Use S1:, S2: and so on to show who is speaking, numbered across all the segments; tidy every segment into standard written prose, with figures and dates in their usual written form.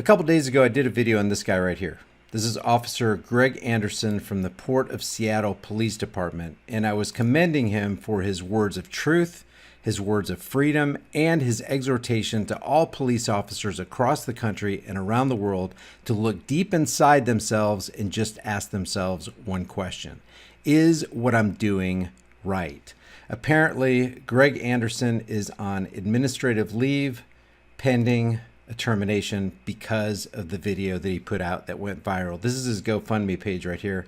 S1: A couple days ago, I did a video on this guy right here. This is Officer Greg Anderson from the Port of Seattle Police Department, and I was commending him for his words of truth, his words of freedom, and his exhortation to all police officers across the country and around the world to look deep inside themselves and just ask themselves one question. Is what I'm doing right? Apparently, Greg Anderson is on administrative leave pending a termination because of the video that he put out that went viral. This is his GoFundMe page right here.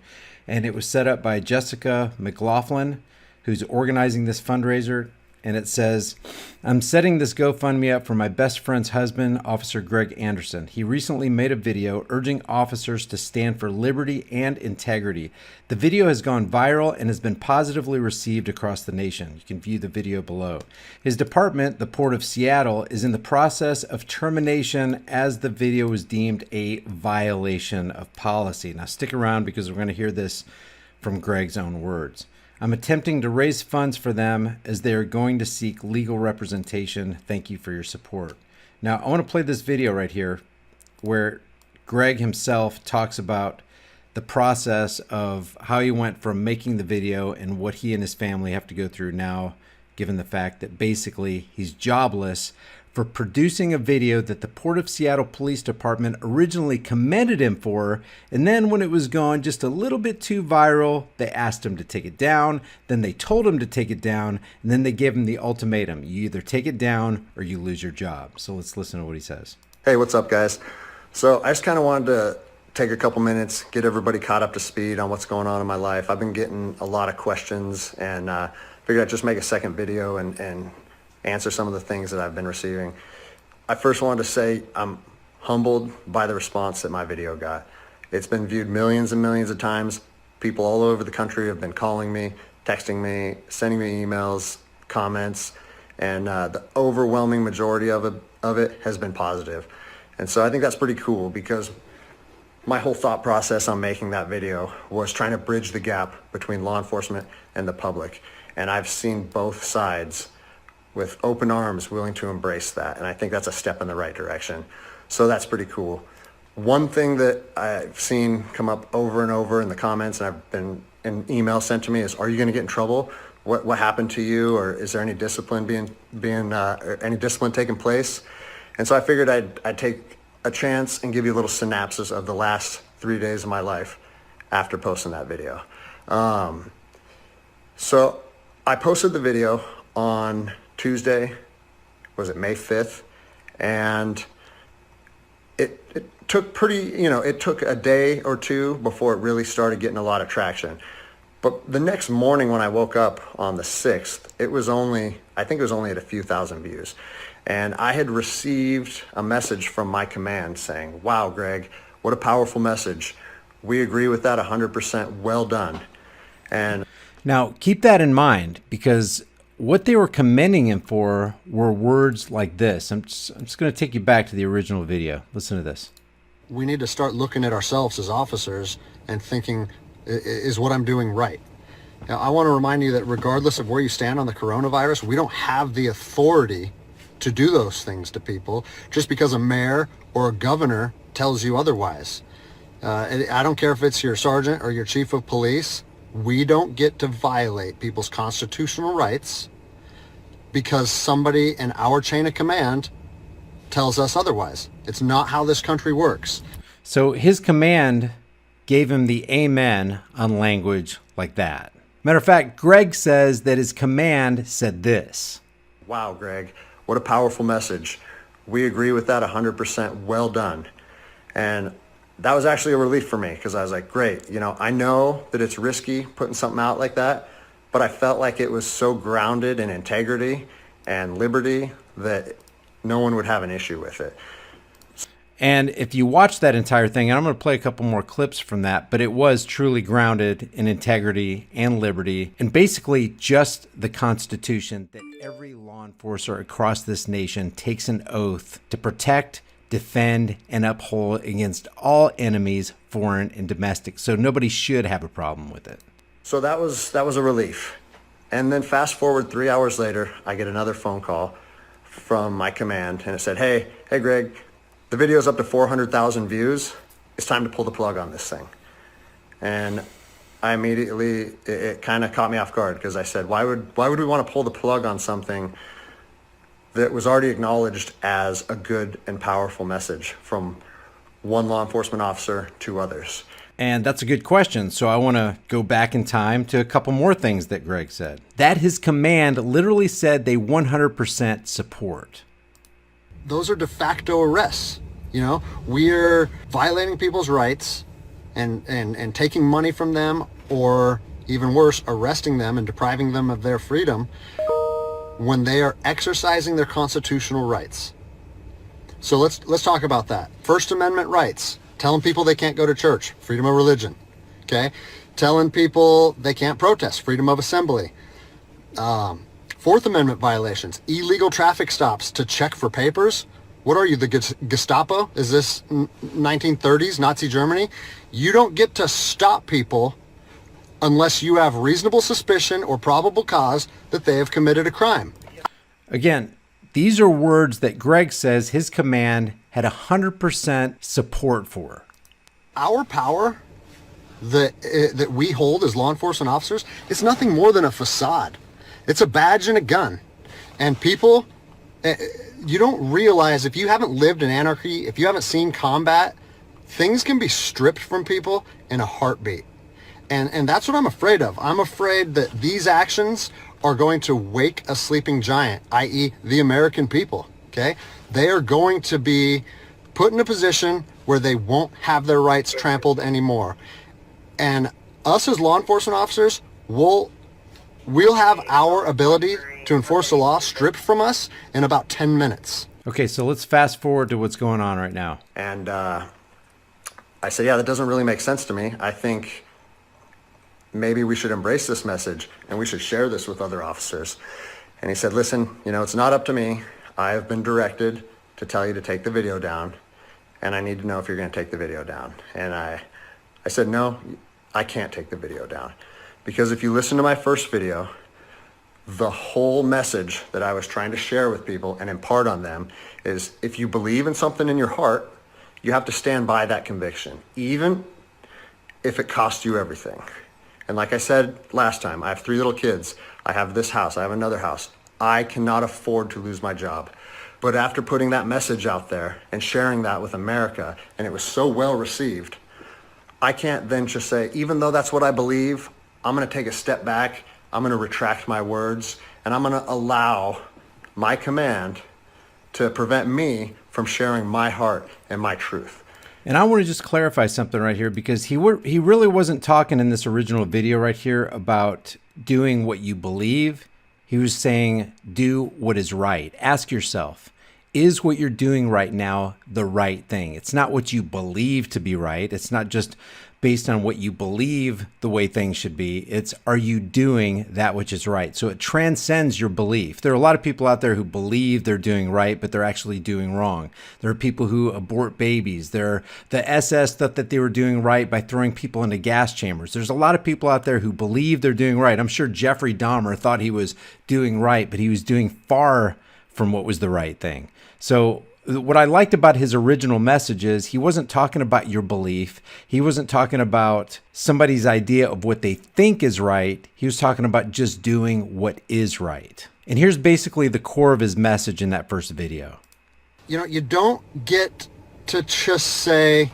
S1: And it was set up by Jessica McLaughlin, who's organizing this fundraiser. And it says, I'm setting this GoFundMe up for my best friend's husband, Officer Greg Anderson. He recently made a video urging officers to stand for liberty and integrity. The video has gone viral and has been positively received across the nation. You can view the video below. His department, the Port of Seattle, is in the process of termination as the video was deemed a violation of policy. Now stick around because we're going to hear this from Greg's own words. I'm attempting to raise funds for them as they are going to seek legal representation. Thank you for your support. Now, I want to play this video right here where Greg himself talks about the process of how he went from making the video and what he and his family have to go through now, given the fact that basically he's jobless for producing a video that the Port of Seattle Police Department originally commended him for, and then when it was gone just a little bit too viral, they asked him to take it down, then they told him to take it down, and then they gave him the ultimatum. You either take it down or you lose your job. So let's listen to what he says.
S2: Hey, what's up, guys? So I just kind of wanted to take a couple minutes, get everybody caught up to speed on what's going on in my life. I've been getting a lot of questions, and figured I'd just make a second video and answer some of the things that I've been receiving. I first wanted to say I'm humbled by the response that my video got. It's been viewed millions and millions of times. People all over the country have been calling me, texting me, sending me emails, comments, and the overwhelming majority of it has been positive. And so I think that's pretty cool because my whole thought process on making that video was trying to bridge the gap between law enforcement and the public. And I've seen both sides with open arms willing to embrace that. And I think that's a step in the right direction. So that's pretty cool. One thing that I've seen come up over and over in the comments, and I've been an email sent to me, is, are you gonna get in trouble? What happened to you? Or is there any discipline any discipline taking place? And so I figured I'd take a chance and give you a little synopsis of the last 3 days of my life after posting that video. So I posted the video on Tuesday, was it May 5th? And it took it took a day or two before it really started getting a lot of traction. But the next morning when I woke up on the 6th, I think it was only at a few thousand views. And I had received a message from my command saying, wow, Greg, what a powerful message. We agree with that 100%, well done. And
S1: now keep that in mind because what they were commending him for were words like this. I'm just going to take you back to the original video. Listen to this.
S2: We need to start looking at ourselves as officers and thinking, is what I'm doing right? Now, I want to remind you that regardless of where you stand on the coronavirus, we don't have the authority to do those things to people just because a mayor or a governor tells you otherwise. I don't care if it's your sergeant or your chief of police. We don't get to violate people's constitutional rights because somebody in our chain of command tells us otherwise. It's not how this country works.
S1: So his command gave him the amen on language like that. Matter of fact, Greg says that his command said this.
S2: Wow, Greg, what a powerful message. We agree with that 100%, well done. And that was actually a relief for me because I was like, great, I know that it's risky putting something out like that, but I felt like it was so grounded in integrity and liberty that no one would have an issue with it.
S1: And if you watch that entire thing, and I'm going to play a couple more clips from that, but it was truly grounded in integrity and liberty and basically just the Constitution that every law enforcer across this nation takes an oath to protect, defend, and uphold against all enemies, foreign and domestic. So nobody should have a problem with it.
S2: So that was a relief. And then fast forward 3 hours later, I get another phone call from my command, and it said, hey Greg, the video's up to 400,000 views. It's time to pull the plug on this thing. And I immediately, it kind of caught me off guard, because I said, why would we want to pull the plug on something that was already acknowledged as a good and powerful message from one law enforcement officer to others?
S1: And that's a good question. So I want to go back in time to a couple more things that Greg said. That his command literally said they 100% support.
S3: Those are de facto arrests. You know, we're violating people's rights and taking money from them, or even worse, arresting them and depriving them of their freedom when they are exercising their constitutional rights. So let's talk about that. First Amendment rights. Telling people they can't go to church, freedom of religion, okay? Telling people they can't protest, freedom of assembly. Fourth Amendment violations, illegal traffic stops to check for papers. What are you, the Gestapo? Is this 1930s Nazi Germany? You don't get to stop people unless you have reasonable suspicion or probable cause that they have committed a crime.
S1: Again, these are words that Greg says his command had 100% support for.
S3: Our power that we hold as law enforcement officers, it's nothing more than a facade. It's a badge and a gun. And people, you don't realize, if you haven't lived in anarchy, if you haven't seen combat, things can be stripped from people in a heartbeat. And that's what I'm afraid of. I'm afraid that these actions are going to wake a sleeping giant, i.e. the American people, okay? They are going to be put in a position where they won't have their rights trampled anymore. And us as law enforcement officers, we'll have our ability to enforce the law stripped from us in about 10 minutes.
S1: Okay, so let's fast forward to what's going on right now.
S2: And I said, yeah, that doesn't really make sense to me. I think maybe we should embrace this message and we should share this with other officers. And he said, listen, it's not up to me. I have been directed to tell you to take the video down, and I need to know if you're going to take the video down. And I said, no, I can't take the video down. Because if you listen to my first video, the whole message that I was trying to share with people and impart on them is, if you believe in something in your heart, you have to stand by that conviction, even if it costs you everything. And like I said last time, I have 3 little kids. I have this house. I have another house. I cannot afford to lose my job. But after putting that message out there and sharing that with America, and it was so well received, I can't then just say, even though that's what I believe, I'm going to take a step back, I'm going to retract my words, and I'm going to allow my command to prevent me from sharing my heart and my truth.
S1: And I want to just clarify something right here, because he really wasn't talking in this original video right here about doing what you believe. He was saying, do what is right. Ask yourself, is what you're doing right now the right thing? It's not what you believe to be right. It's not just based on what you believe the way things should be. It's, are you doing that which is right? So it transcends your belief. There are a lot of people out there who believe they're doing right, but they're actually doing wrong. There are people who abort babies. The SS thought that they were doing right by throwing people into gas chambers. There's a lot of people out there who believe they're doing right. I'm sure Jeffrey Dahmer thought he was doing right, but he was doing far from what was the right thing. So what I liked about his original message is he wasn't talking about your belief. He wasn't talking about somebody's idea of what they think is right. He was talking about just doing what is right. And here's basically the core of his message in that first video.
S3: You don't get to just say,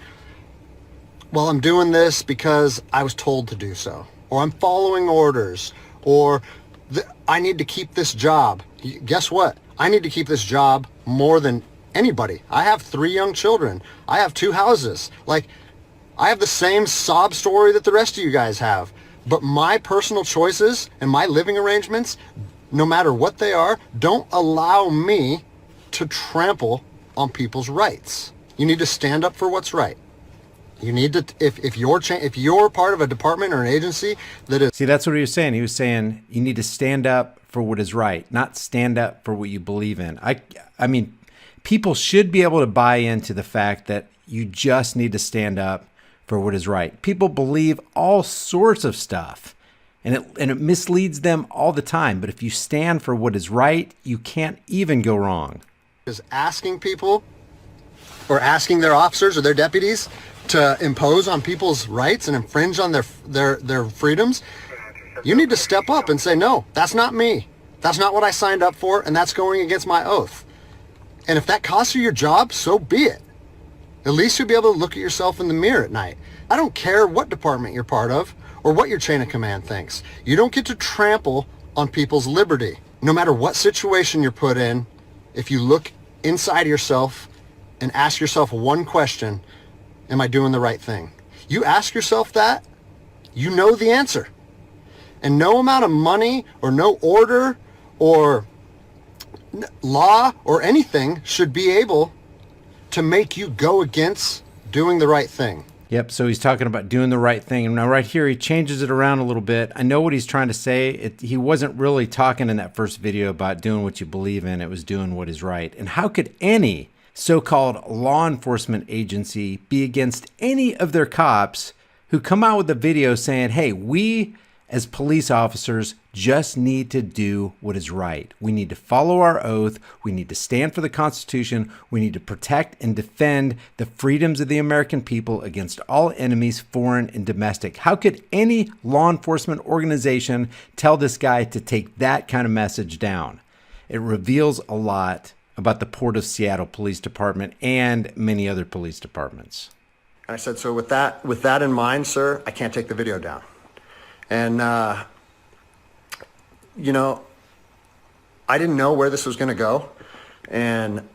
S3: well, I'm doing this because I was told to do so, or I'm following orders, or I need to keep this job. Guess what? I need to keep this job more than anybody. I have 3 young children. I have 2 houses. Like, I have the same sob story that the rest of you guys have. But my personal choices and my living arrangements, no matter what they are, don't allow me to trample on people's rights. You need to stand up for what's right. You need to, if you're part of a department or an agency that is...
S1: See, that's what he was saying. He was saying you need to stand up for what is right, not stand up for what you believe in. I mean, people should be able to buy into the fact that you just need to stand up for what is right. People believe all sorts of stuff, and it misleads them all the time. But if you stand for what is right, you can't even go wrong.
S3: Is asking people or asking their officers or their deputies to impose on people's rights and infringe on their freedoms, you need to step up and say, no, that's not me. That's not what I signed up for, and that's going against my oath. And if that costs you your job, so be it. At least you'll be able to look at yourself in the mirror at night. I don't care what department you're part of or what your chain of command thinks. You don't get to trample on people's liberty. No matter what situation you're put in, if you look inside yourself and ask yourself one question, am I doing the right thing? You ask yourself that, you know the answer. And no amount of money or no order or law or anything should be able to make you go against doing the right thing.
S1: Yep, so he's talking about doing the right thing. And now right here, he changes it around a little bit. I know what he's trying to say. He wasn't really talking in that first video about doing what you believe in. It was doing what is right. And how could any so-called law enforcement agency be against any of their cops who come out with a video saying, hey, we as police officers just need to do what is right. We need to follow our oath. We need to stand for the Constitution. We need to protect and defend the freedoms of the American people against all enemies, foreign and domestic. How could any law enforcement organization tell this guy to take that kind of message down? It reveals a lot about the Port of Seattle Police Department and many other police departments.
S2: I said, so with that in mind, sir, I can't take the video down. And, you know, I didn't know where this was going to go. And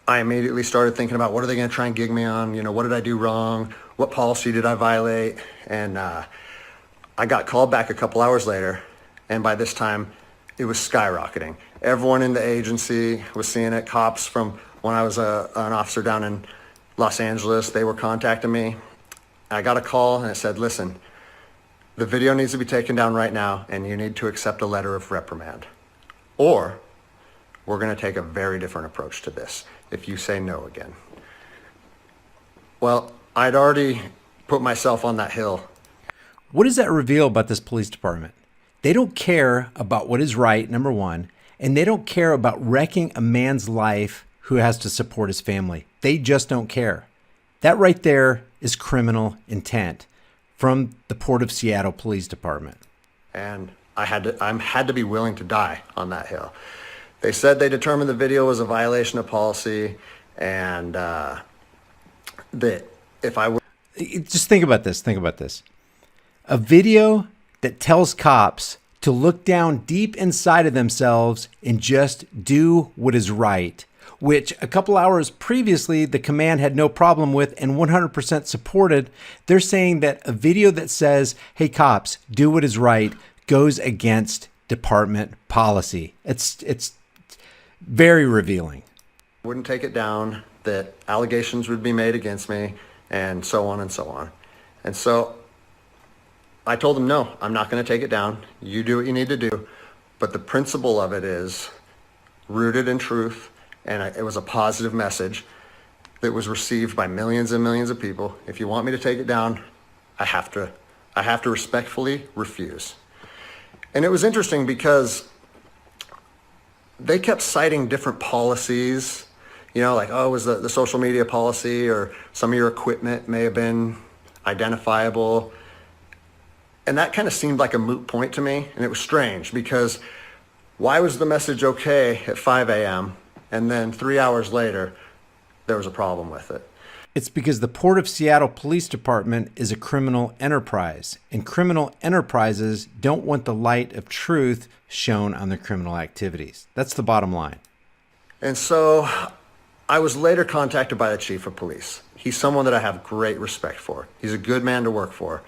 S2: I immediately started thinking about what are they going to try and gig me on? You know, what did I do wrong? What policy did I violate? And I got called back a couple hours later. And by this time, it was skyrocketing. Everyone in the agency was seeing it. Cops from when I was an officer down in Los Angeles, they were contacting me. I got a call and it said, listen, the video needs to be taken down right now, and you need to accept a letter of reprimand. Or we're going to take a very different approach to this if you say no again. Well, I'd already put myself on that hill.
S1: What does that reveal about this police department? They don't care about what is right, number one, and they don't care about wrecking a man's life who has to support his family. They just don't care. That right there is criminal intent from the Port of Seattle Police Department.
S2: And I had to be willing to die on that hill. They said they determined the video was a violation of policy, and that if I would...
S1: Just think about this. Think about this. A video that tells cops to look down deep inside of themselves and just do what is right, which a couple hours previously the command had no problem with and 100% supported. They're saying that a video that says, hey, cops, do what is right, goes against department policy. It's very revealing.
S2: Wouldn't take it down, that allegations would be made against me, and so on and so on. And so I told them, no, I'm not going to take it down. You do what you need to do. But the principle of it is rooted in truth. And it was a positive message that was received by millions and millions of people. If you want me to take it down, I have to respectfully refuse. And it was interesting because they kept citing different policies, you know, like, oh, it was the social media policy, or some of your equipment may have been identifiable. And that kind of seemed like a moot point to me. And it was strange because why was the message okay at 5 a.m., and then 3 hours later, there was a problem with it?
S1: It's because the Port of Seattle Police Department is a criminal enterprise, and criminal enterprises don't want the light of truth shown on their criminal activities. That's the bottom line.
S2: And so I was later contacted by the chief of police. He's someone that I have great respect for. He's a good man to work for.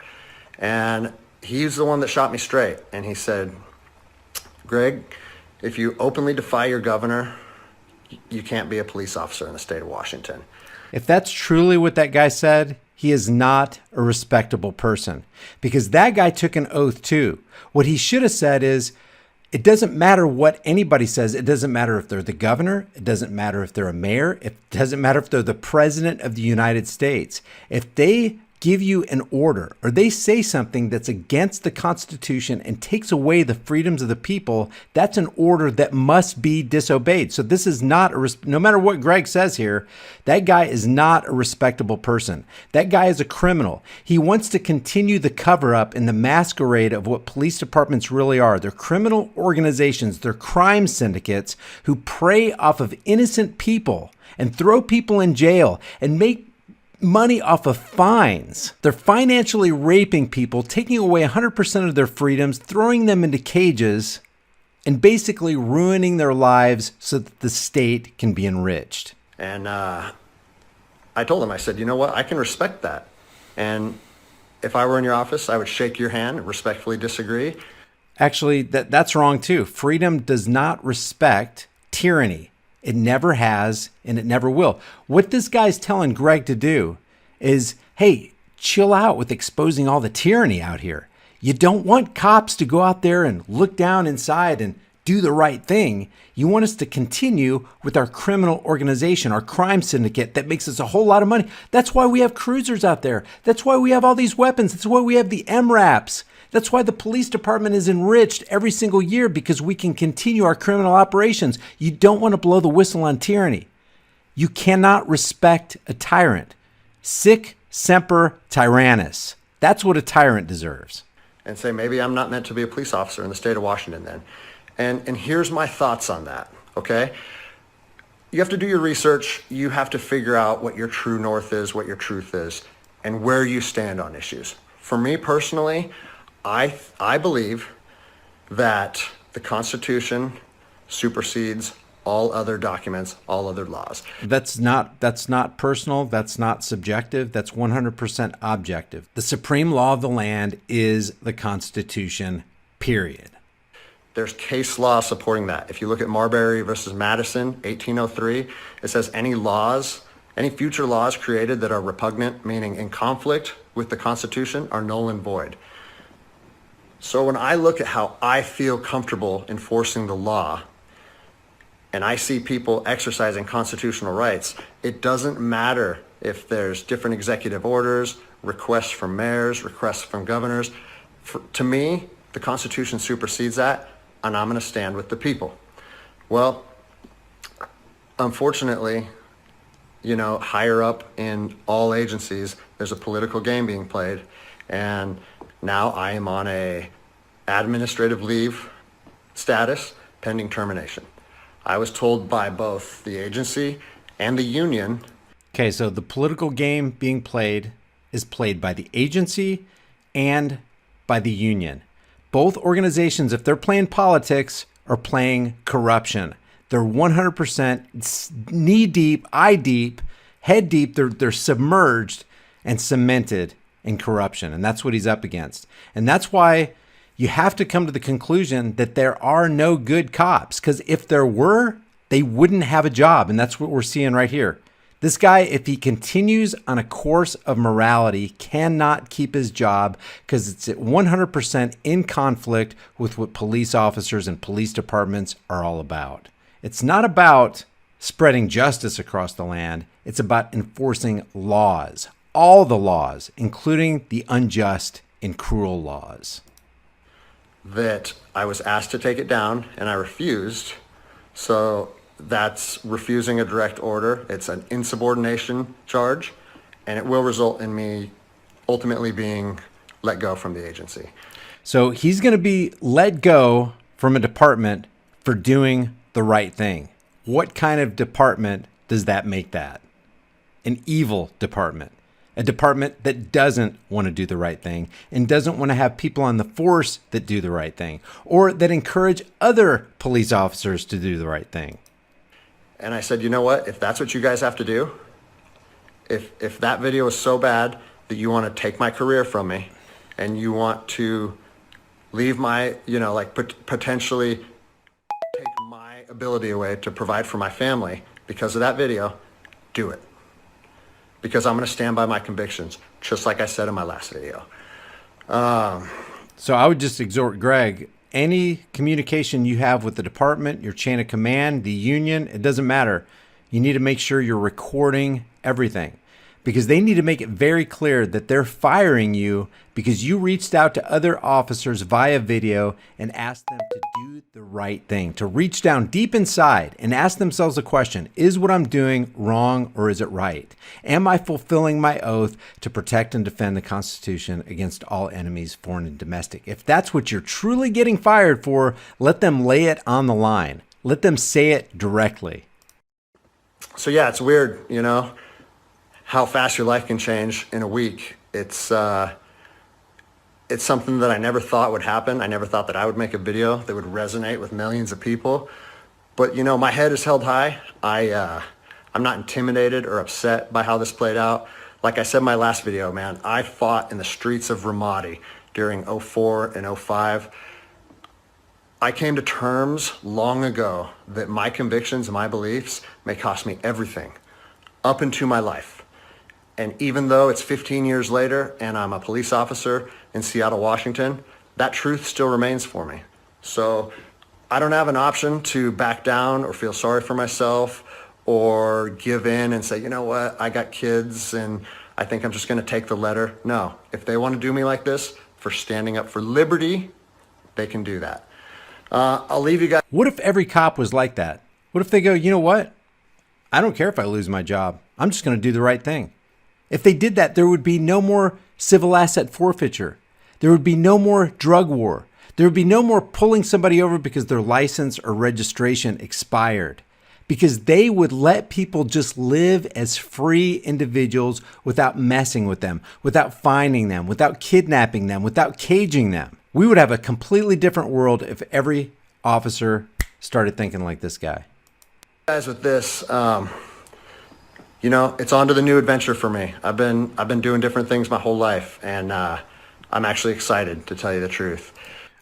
S2: And he's the one that shot me straight. And he said, Greg, if you openly defy your governor, you can't be a police officer in the state of Washington.
S1: If that's truly what that guy said, he is not a respectable person, because that guy took an oath too. What he should have said is, it doesn't matter what anybody says. It doesn't matter if they're the governor. It doesn't matter if they're a mayor. It doesn't matter if they're the president of the United States. If they give you an order or they say something that's against the Constitution and takes away the freedoms of the people, that's an order that must be disobeyed. So this is not no matter what Greg says here, that guy is not a respectable person. That guy is a criminal. He wants to continue the cover up and the masquerade of what police departments really are. They're criminal organizations. They're crime syndicates who prey off of innocent people and throw people in jail and make money off of fines. They're financially raping people, taking away 100% of their freedoms, throwing them into cages, and basically ruining their lives so that the state can be enriched.
S2: And I told him, I said, you know what, I can respect that. And if I were in your office, I would shake your hand, respectfully disagree.
S1: Actually, that's wrong too. Freedom does not respect tyranny. It never has, and it never will. What this guy's telling Greg to do is, hey, chill out with exposing all the tyranny out here. You don't want cops to go out there and look down inside and do the right thing. You want us to continue with our criminal organization, our crime syndicate that makes us a whole lot of money. That's why we have cruisers out there. That's why we have all these weapons. That's why we have the MRAPs. That's why the police department is enriched every single year, because we can continue our criminal operations. You don't want to blow the whistle on tyranny. You cannot respect a tyrant. Sic semper tyrannis. That's what a tyrant deserves.
S2: And say, maybe I'm not meant to be a police officer in the state of Washington then. And here's my thoughts on that, okay? You have to do your research. You have to figure out what your true north is, what your truth is, and where you stand on issues. For me personally, I believe that the Constitution supersedes all other documents, all other laws.
S1: That's not personal. That's not subjective. That's 100% objective. The supreme law of the land is the Constitution, period.
S2: There's case law supporting that. If you look at Marbury versus Madison, 1803, it says any future laws created that are repugnant, meaning in conflict with the Constitution, are null and void. So when I look at how I feel comfortable enforcing the law, and I see people exercising constitutional rights, it doesn't matter if there's different executive orders, requests from mayors, requests from governors. To me, the Constitution supersedes that, and I'm going to stand with the people. Well, unfortunately, higher up in all agencies, there's a political game being played, and now I am on a administrative leave status pending termination. I was told by both the agency and the union.
S1: Okay, so the political game being played is played by the agency and by the union. Both organizations, if they're playing politics, are playing corruption. They're 100% knee deep, eye deep, head deep. They're submerged and cemented in corruption. And that's what he's up against. And that's why you have to come to the conclusion that there are no good cops. Because if there were, they wouldn't have a job. And that's what we're seeing right here. This guy, if he continues on a course of morality, cannot keep his job because it's at 100% in conflict with what police officers and police departments are all about. It's not about spreading justice across the land. It's about enforcing laws, all the laws, including the unjust and cruel laws.
S2: That I was asked to take it down and I refused. So that's refusing a direct order. It's an insubordination charge, and it will result in me ultimately being let go from the agency.
S1: So he's going to be let go from a department for doing the right thing. What kind of department does that make that? An evil department. A department that doesn't want to do the right thing and doesn't want to have people on the force that do the right thing, or that encourage other police officers to do the right thing.
S2: And I said, you know what? If that's what you guys have to do, if that video is so bad that you want to take my career from me and you want to leave my, potentially take my ability away to provide for my family because of that video, do it. Because I'm going to stand by my convictions, just like I said in my last video.
S1: So I would just exhort Greg, any communication you have with the department, your chain of command, the union, it doesn't matter. You need to make sure you're recording everything. because they need to make it very clear that they're firing you because you reached out to other officers via video and asked them to do the right thing, to reach down deep inside and ask themselves a question: is what I'm doing wrong or is it right? Am I fulfilling my oath to protect and defend the Constitution against all enemies, foreign and domestic? If that's what you're truly getting fired for, let them lay it on the line. Let them say it directly.
S2: So yeah, it's weird, you know, how fast your life can change in a week. It's something that I never thought would happen. I never thought that I would make a video that would resonate with millions of people. But you know, my head is held high. I'm not intimidated or upset by how this played out. Like I said in my last video, man, I fought in the streets of Ramadi during 04 and 05. I came to terms long ago that my convictions and my beliefs may cost me everything up into my life. And even though it's 15 years later and I'm a police officer in Seattle, Washington, that truth still remains for me. So I don't have an option to back down or feel sorry for myself or give in and say, you know what, I got kids and I think I'm just going to take the letter. No, if they want to do me like this for standing up for liberty, they can do that. I'll leave you guys.
S1: What if every cop was like that? What if they go, you know what? I don't care if I lose my job. I'm just going to do the right thing. If they did that, there would be no more civil asset forfeiture. There would be no more drug war. There would be no more pulling somebody over because their license or registration expired. Because they would let people just live as free individuals without messing with them, without finding them, without kidnapping them, without caging them. We would have a completely different world if every officer started thinking like this guy.
S2: Guys, with this, you know, it's on to the new adventure for me. I've been doing different things my whole life, and I'm actually excited, to tell you the truth.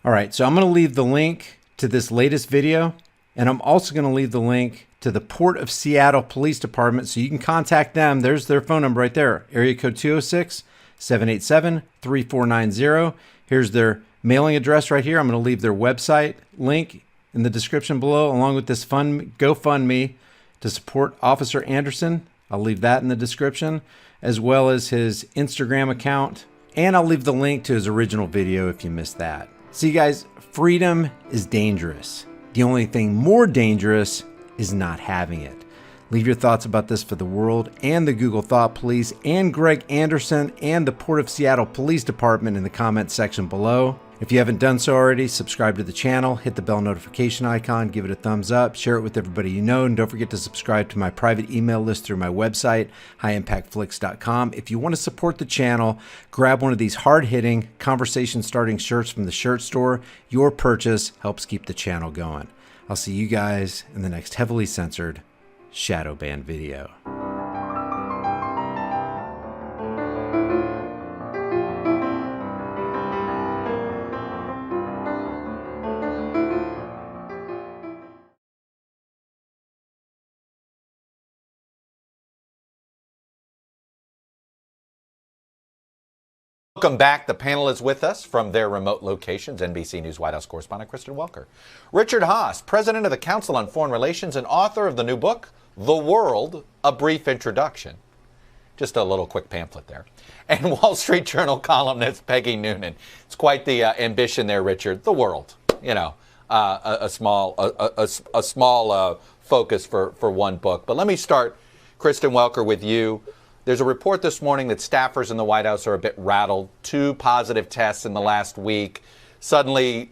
S1: All right, so I'm going to leave the link to this latest video, and I'm also going to leave the link to the Port of Seattle Police Department so you can contact them. There's their phone number right there, area code 206-787-3490. Here's their mailing address right here. I'm going to leave their website link in the description below, along with this GoFundMe to support Officer Anderson. I'll leave that in the description, as well as his Instagram account. And I'll leave the link to his original video if you missed that. See, guys, freedom is dangerous. The only thing more dangerous is not having it. Leave your thoughts about this for the world and the Google Thought Police and Greg Anderson and the Port of Seattle Police Department in the comments section below. If you haven't done so already, subscribe to the channel, hit the bell notification icon, give it a thumbs up, share it with everybody you know, and don't forget to subscribe to my private email list through my website, HighImpactflix.com. If you want to support the channel, grab one of these hard-hitting, conversation-starting shirts from the shirt store. Your purchase helps keep the channel going. I'll see you guys in the next heavily censored shadow ban video.
S4: Welcome back. The panel is with us from their remote locations. NBC News White House correspondent Kristen Welker. Richard Haass, president of the Council on Foreign Relations and author of the new book, The World, A Brief Introduction. Just a little quick pamphlet there. And Wall Street Journal columnist Peggy Noonan. It's quite the ambition there, Richard. The world, you know, a small focus for one book. But let me start, Kristen Welker, with you. There's a report this morning that staffers in the White House are a bit rattled. 2 positive tests in the last week. Suddenly,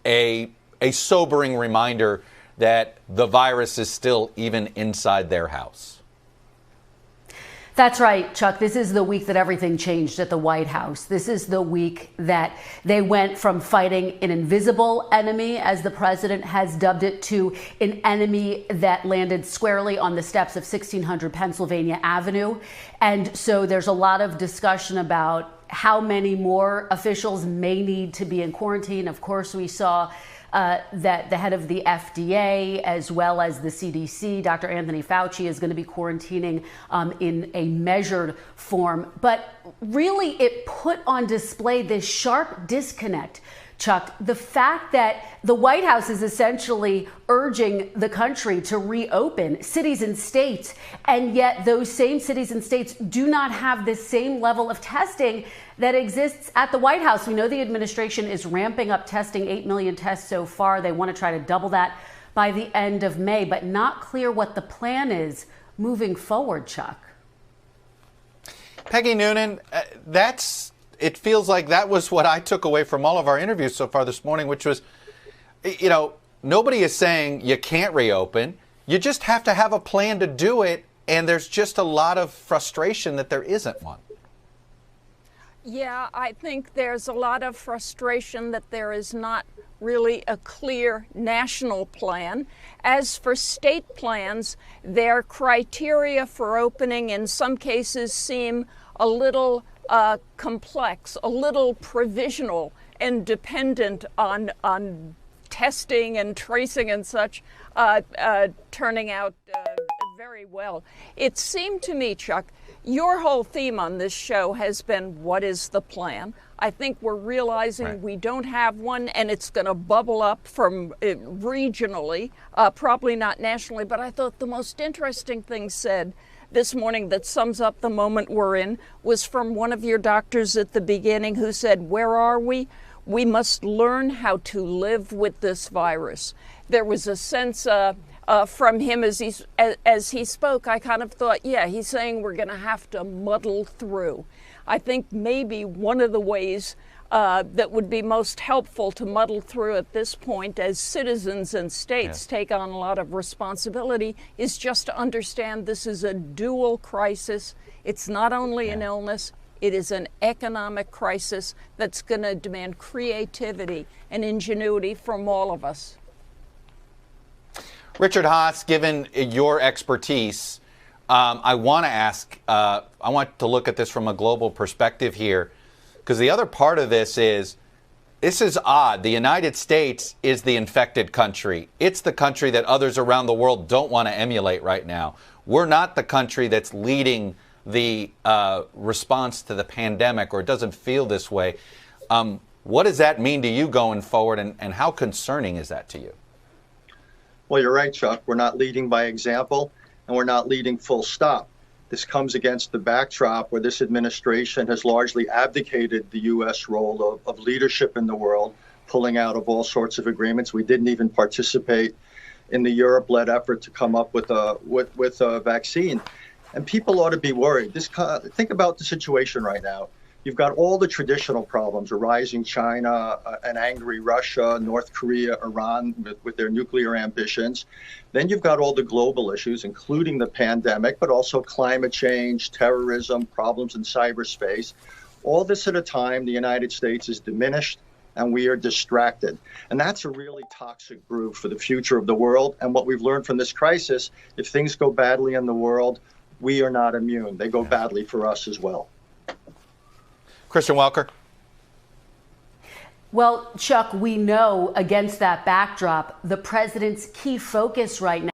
S4: a sobering reminder that the virus is still even inside their house.
S5: That's right, Chuck. This is the week that everything changed at the White House. This is the week that they went from fighting an invisible enemy, as the president has dubbed it, to an enemy that landed squarely on the steps of 1600 Pennsylvania Avenue. And so there's a lot of discussion about how many more officials may need to be in quarantine. Of course, we saw that the head of the FDA, as well as the CDC, Dr. Anthony Fauci, is going to be quarantining in a measured form. But really, it put on display this sharp disconnect Chuck, the fact that the White House is essentially urging the country to reopen cities and states, and yet those same cities and states do not have the same level of testing that exists at the White House. We know the administration is ramping up testing, 8 million tests so far. They want to try to double that by the end of May, but not clear what the plan is moving forward, Chuck.
S4: Peggy Noonan, it feels like that was what I took away from all of our interviews so far this morning, which was, nobody is saying you can't reopen. You just have to have a plan to do it, and there's just a lot of frustration that there isn't one.
S6: Yeah, I think there's a lot of frustration that there is not really a clear national plan. As for state plans, their criteria for opening in some cases seem a little complex, a little provisional, and dependent on testing and tracing and such turning out very well. It seemed to me, Chuck, your whole theme on this show has been, what is the plan? I think we're realizing we don't have one, and it's going to bubble up from regionally, probably not nationally. But I thought the most interesting thing said this morning that sums up the moment we're in was from one of your doctors at the beginning, who said, where are we? We must learn how to live with this virus. There was a sense from him as he spoke. I kind of thought, yeah, he's saying we're going to have to muddle through. I think maybe one of the ways that would be most helpful to muddle through at this point as citizens and states take on a lot of responsibility is just to understand this is a dual crisis. It's not only an illness, it is an economic crisis that's going to demand creativity and ingenuity from all of us.
S4: Richard Haas, given your expertise, I want to look at this from a global perspective here, because the other part of this is odd. The United States is the infected country. It's the country that others around the world don't want to emulate right now. We're not the country that's leading the response to the pandemic, or it doesn't feel this way. What does that mean to you going forward, and how concerning is that to you?
S7: Well, you're right, Chuck. We're not leading by example, and we're not leading full stop. This comes against the backdrop where this administration has largely abdicated the U.S. role of leadership in the world, pulling out of all sorts of agreements. We didn't even participate in the Europe-led effort to come up with a vaccine. And people ought to be worried. Think about the situation right now. You've got all the traditional problems, a rising China, an angry Russia, North Korea, Iran with their nuclear ambitions. Then you've got all the global issues, including the pandemic, but also climate change, terrorism, problems in cyberspace. All this at a time the United States is diminished and we are distracted. And that's a really toxic groove for the future of the world. And what we've learned from this crisis, if things go badly in the world, we are not immune. They go badly for us as well.
S4: Kristen Welker.
S5: Well, Chuck, we know against that backdrop, the president's key focus right now